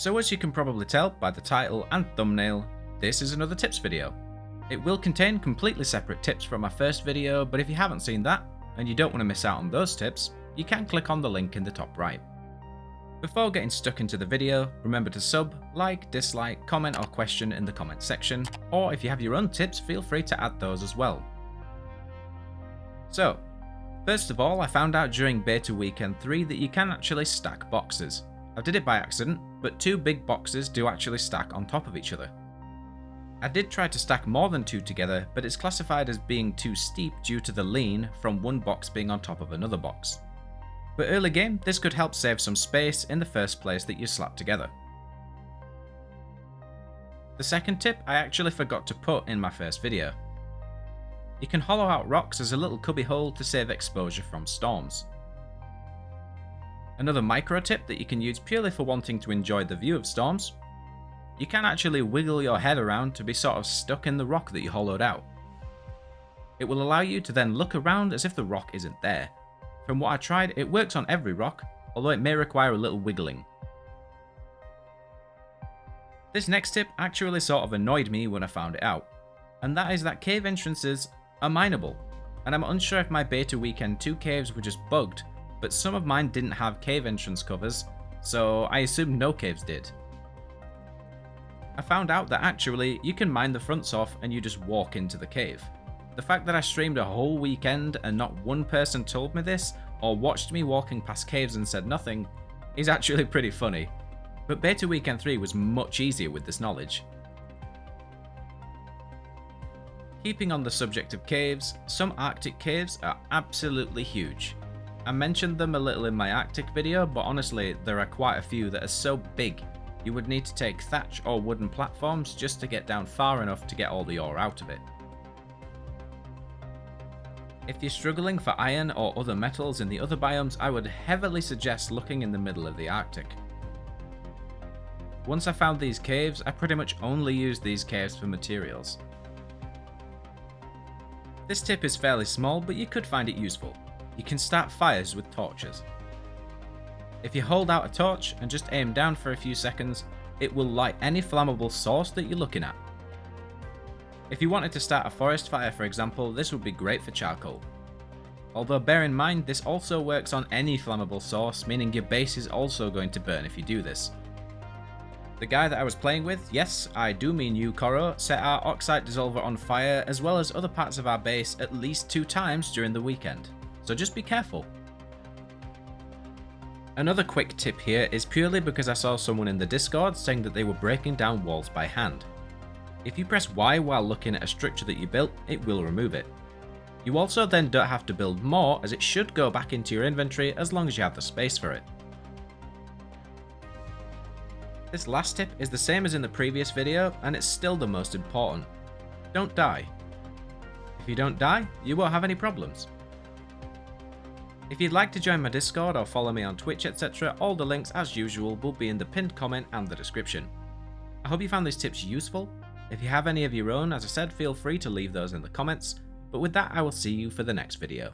So as you can probably tell by the title and thumbnail, this is another tips video. It will contain completely separate tips from my first video, but if you haven't seen that, and you don't want to miss out on those tips, you can click on the link in the top right. Before getting stuck into the video, remember to sub, like, dislike, comment or question in the comment section, or if you have your own tips, feel free to add those as well. So, first of all, I found out during beta weekend 3 that you can actually stack boxes. I did it by accident, but 2 big boxes do actually stack on top of each other. I did try to stack more than 2 together, but it's classified as being too steep due to the lean from one box being on top of another box. But early game, this could help save some space in the first place that you slap together. The second tip I actually forgot to put in my first video. You can hollow out rocks as a little cubby hole to save exposure from storms. Another micro tip that you can use purely for wanting to enjoy the view of storms. You can actually wiggle your head around to be sort of stuck in the rock that you hollowed out. It will allow you to then look around as if the rock isn't there. From what I tried, it works on every rock, although it may require a little wiggling. This next tip actually sort of annoyed me when I found it out, and that is that cave entrances are mineable, and I'm unsure if my beta weekend 2 caves were just bugged, but some of mine didn't have cave entrance covers, so I assumed no caves did. I found out that actually you can mine the fronts off and you just walk into the cave. The fact that I streamed a whole weekend and not one person told me this, or watched me walking past caves and said nothing, is actually pretty funny. But beta weekend 3 was much easier with this knowledge. Keeping on the subject of caves, some Arctic caves are absolutely huge. I mentioned them a little in my Arctic video, but honestly there are quite a few that are so big you would need to take thatch or wooden platforms just to get down far enough to get all the ore out of it. If you're struggling for iron or other metals in the other biomes, I would heavily suggest looking in the middle of the Arctic. Once I found these caves, I pretty much only used these caves for materials. This tip is fairly small, but you could find it useful. You can start fires with torches. If you hold out a torch and just aim down for a few seconds, it will light any flammable source that you're looking at. If you wanted to start a forest fire, for example, this would be great for charcoal. Although bear in mind, this also works on any flammable source, meaning your base is also going to burn if you do this. The guy that I was playing with, yes, I do mean you, Cohort, set our oxide dissolver on fire as well as other parts of our base at least 2 times during the weekend, so just be careful. Another quick tip here is purely because I saw someone in the Discord saying that they were breaking down walls by hand. If you press Y while looking at a structure that you built, it will remove it. You also then don't have to build more, as it should go back into your inventory as long as you have the space for it. This last tip is the same as in the previous video, and it's still the most important. Don't die. If you don't die, you won't have any problems. If you'd like to join my Discord or follow me on Twitch, etc., all the links as usual will be in the pinned comment and the description. I hope you found these tips useful. If you have any of your own, as I said, feel free to leave those in the comments, but with that I will see you for the next video.